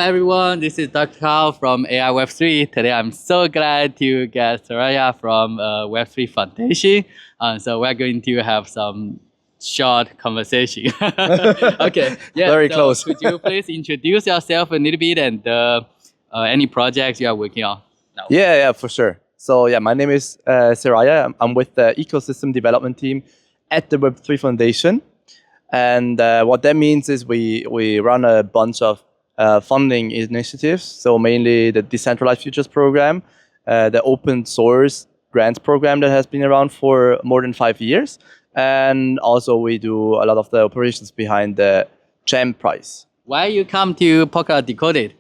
everyone. This is Dr. Kao from AI Web3. Today, I'm so glad to get Seraya from Web3 Foundation. So we're going to have some short conversation. Okay. Yeah. Very so close. Could you please introduce yourself a little bit and any projects you are working on now? Yeah, for sure. So my name is Seraya. I'm with the ecosystem development team at the Web3 Foundation. And what that means is we run a bunch of funding initiatives. So mainly the Decentralized Futures program, the open source grants program that has been around for more than 5 years. And also we do a lot of the operations behind the Gem prize. Why you come to Polkadot Decoded?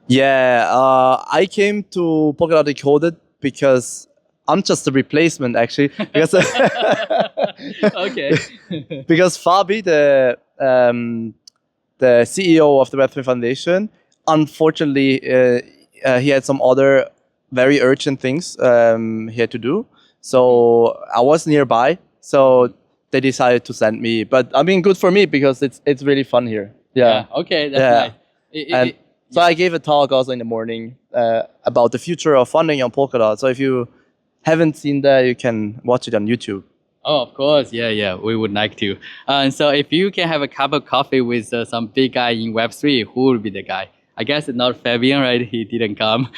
Yeah, I came to Polkadot Decoded because I'm just a replacement, actually. Because Okay. because Fabi, the CEO of the Web3 Foundation, unfortunately, he had some other very urgent things he had to do. So I was nearby. So they decided to send me. But I mean, good for me because it's really fun here. Yeah. Okay, that's Yeah. nice. And so I gave a talk also in the morning about the future of funding on Polkadot. So if you haven't seen that, you can watch it on YouTube. Oh, of course. Yeah. We would like to. So if you can have a cup of coffee with some big guy in Web3, who would be the guy? I guess it's not Fabian, right? He didn't come.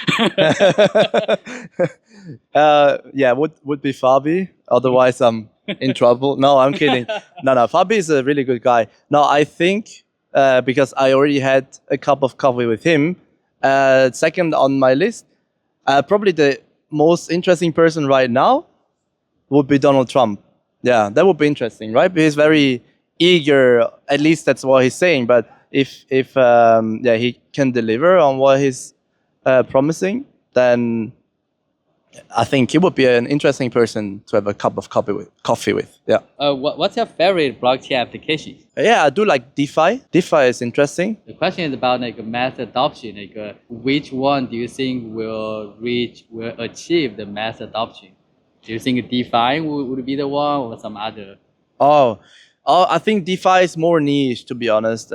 Would be Fabi. Otherwise, I'm in trouble. No, I'm kidding. No, Fabi is a really good guy. No, I think because I already had a cup of coffee with him. Second on my list, probably the most interesting person right now would be Donald Trump. Yeah, that would be interesting, right? He's very eager. At least that's what he's saying. But if he can deliver on what he's promising, then I think he would be an interesting person to have a cup of coffee with. Yeah. What's your favorite blockchain application? Yeah, I do like DeFi. DeFi is interesting. The question is about mass adoption. Which one do you think will achieve the mass adoption? Do you think DeFi would be the one or some other? Oh, I think DeFi is more niche, to be honest.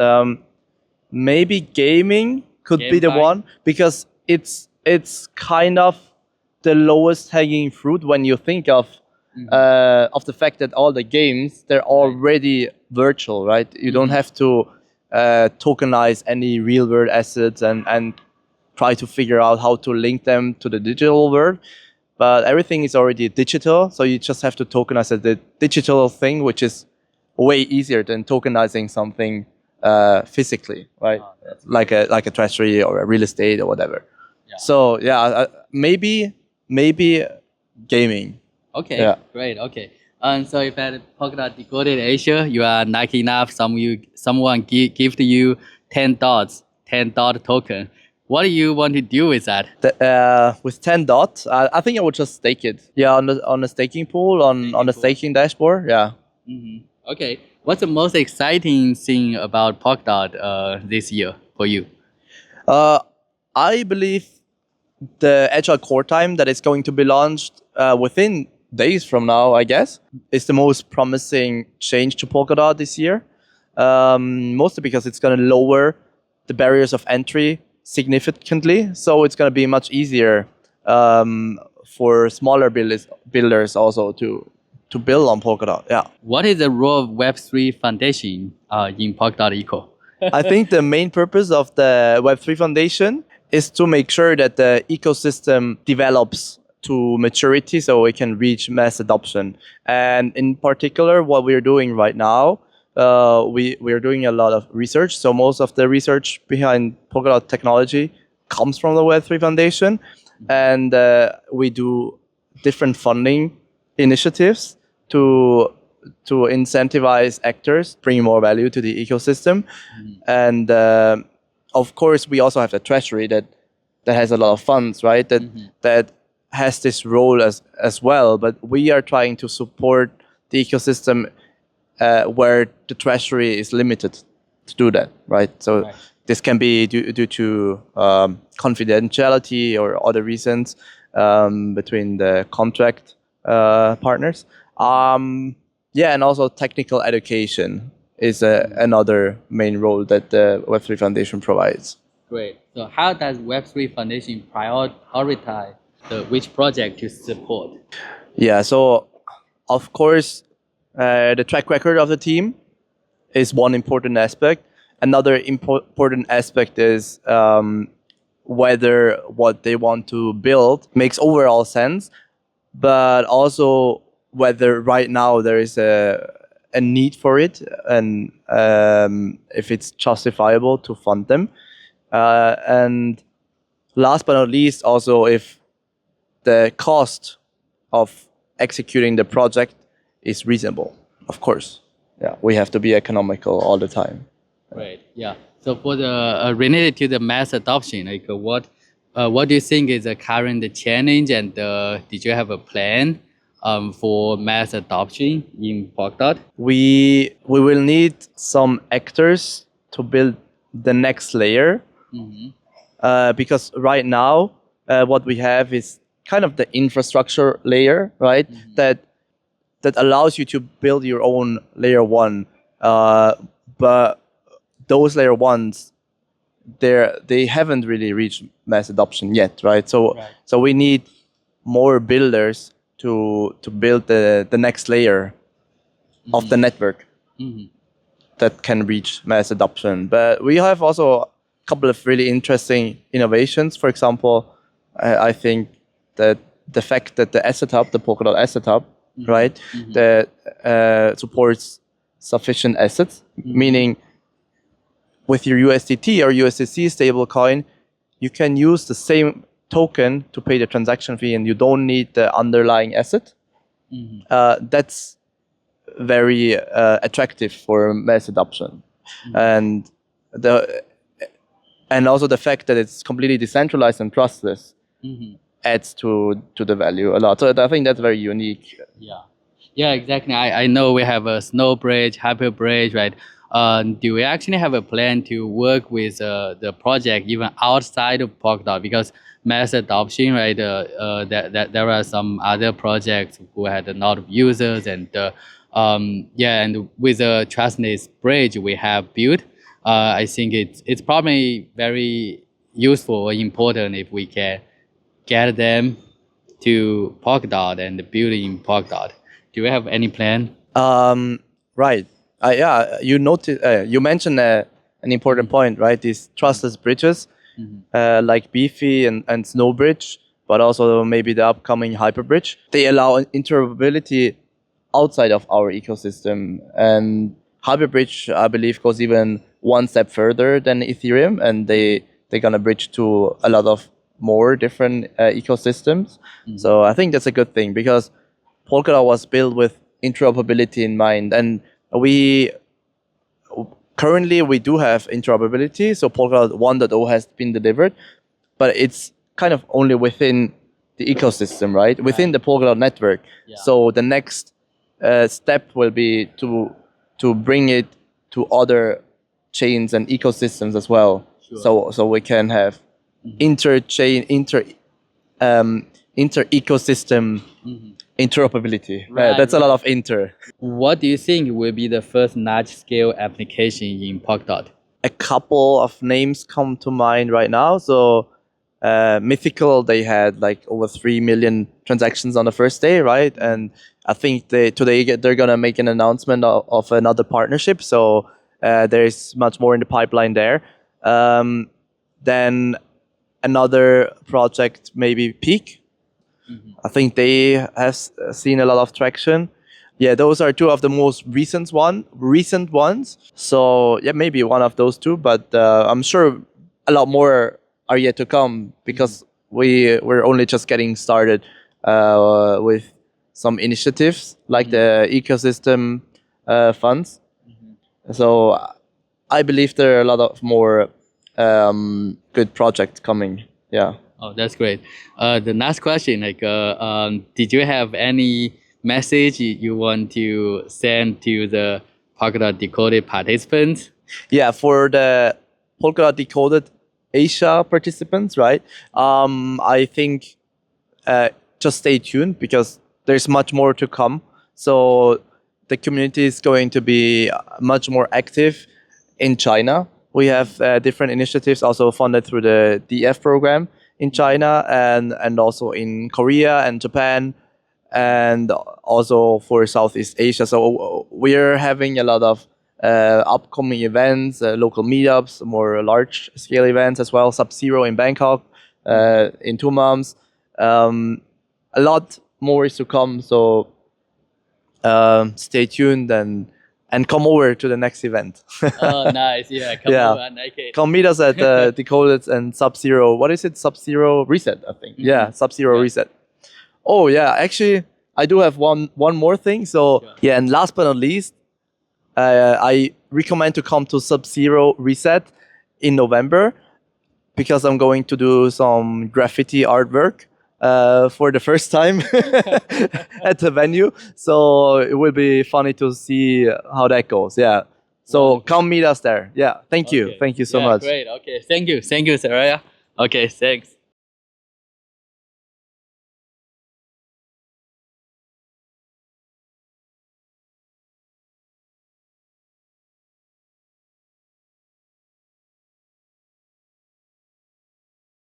Maybe gaming could be the one because it's kind of the lowest hanging fruit when you think of the fact that all the games, they're already virtual, right? You don't have to tokenize any real world assets and try to figure out how to link them to the digital world. But everything is already digital, so you just have to tokenize the digital thing, which is way easier than tokenizing something physically, right? Like a treasury or a real estate or whatever. Yeah. So maybe gaming. Okay, yeah. Great. Okay. So if at Polkadot Decoded Asia, you are lucky enough, someone give to you $10 token. What do you want to do with that? With 10 dots, I think I would just stake it. Yeah, on the staking pool, on the staking dashboard. Yeah. Mm-hmm. Okay. What's the most exciting thing about Polkadot this year for you? I believe the Agile Coretime that is going to be launched within days from now, I guess, is the most promising change to Polkadot this year. Mostly because it's going to lower the barriers of entry significantly, so it's going to be much easier for smaller builders also to build on Polkadot. Yeah. What is the role of Web3 Foundation in Polkadot Eco? I think the main purpose of the Web3 Foundation is to make sure that the ecosystem develops to maturity so we can reach mass adoption. And in particular, what we're doing right now, we're doing a lot of research. So most of the research behind Polkadot technology comes from the Web3 Foundation. And we do different funding initiatives to incentivize actors, bring more value to the ecosystem. And of course, we also have the treasury that has a lot of funds, right? That has this role as well. But we are trying to support the ecosystem where the treasury is limited to do that, right? So this can be due to confidentiality or other reasons between the contract partners. And also technical education. is another main role that the Web3 Foundation provides. Great. So how does Web3 Foundation prioritize which project to support? Yeah, so of course, the track record of the team is one important aspect. Another important aspect is whether what they want to build makes overall sense, but also whether right now there is a need for it, and if it's justifiable to fund them. And last but not least, also if the cost of executing the project is reasonable, of course. Yeah, we have to be economical all the time. Right. Yeah. So for the related to the mass adoption, like what do you think is the current challenge, and did you have a plan for mass adoption in Polkadot? We will need some actors to build the next layer, because right now what we have is kind of the infrastructure layer, right? That allows you to build your own layer one, but those layer ones, they haven't really reached mass adoption yet, right? So we need more builders to build the next layer of the network that can reach mass adoption. But we have also a couple of really interesting innovations. For example, I think that the fact that the asset hub, the Polkadot asset hub, right, that supports sufficient assets, meaning with your USDT or USDC stablecoin, you can use the same token to pay the transaction fee, and you don't need the underlying asset. That's very attractive for mass adoption, and also the fact that it's completely decentralized and trustless adds to the value a lot. So I think that's very unique. Yeah, exactly. I know we have a Snow Bridge, HyperBridge, right? Do we actually have a plan to work with the project even outside of Polkadot? Because mass adoption, right? There are some other projects who had a lot of users, and and with the trustless bridge we have built, I think it's probably very useful or important if we can get them to Polkadot and build in Polkadot. Do you have any plan? Right. Yeah, you mentioned an important point, right? These trustless bridges, like Beefy and Snowbridge, but also maybe the upcoming HyperBridge. They allow interoperability outside of our ecosystem. And HyperBridge, I believe, goes even one step further than Ethereum, and they're gonna bridge to a lot of more different ecosystems. So I think that's a good thing, because Polkadot was built with interoperability in mind, and we currently do have interoperability. So Polkadot 1.0 has been delivered, but it's kind of only within the ecosystem, right? Within the Polkadot network. So the next step will be to bring it to other chains and ecosystems as well. So we can have inter-chain, inter-ecosystem interoperability. That's a lot of inter. What do you think will be the first large-scale application in Polkadot? A couple of names come to mind right now. So Mythical, they had like over 3 million transactions on the first day, right? And I think today they're gonna make an announcement of another partnership. So there's much more in the pipeline there. Then another project, maybe Peak. I think they have seen a lot of traction. Yeah, those are two of the most recent ones. So yeah, maybe one of those two, but I'm sure a lot more are yet to come, because we're only just getting started with some initiatives like the ecosystem funds. So I believe there are a lot of more good projects coming. Yeah. Oh, that's great. The last question, did you have any message you want to send to the Polkadot Decoded participants? Yeah, for the Polkadot Decoded Asia participants, right? I think just stay tuned, because there's much more to come. So the community is going to be much more active in China. We have different initiatives also funded through the DF program in China and also in Korea and Japan and also for Southeast Asia. So we're having a lot of upcoming events, local meetups, more large scale events as well. Sub-Zero in Bangkok in 2 months. A lot more is to come. So stay tuned and come over to the next event. Oh, nice. Yeah, come Yeah. over and Come meet us at Decoded and Sub-Zero. What is it? Sub-Zero Reset, I think. Yeah, Sub-Zero Yeah. Reset. Oh yeah, actually, I do have one more thing. So Sure. yeah, and last but not least, I recommend to come to Sub-Zero Reset in November because I'm going to do some graffiti artwork for the first time at the venue. So it will be funny to see how that goes. Yeah. So Wonderful. come meet us there. Yeah. Thank you. Okay. Thank you so Yeah, much. great. Okay, thank you, Seraya. Okay, thanks.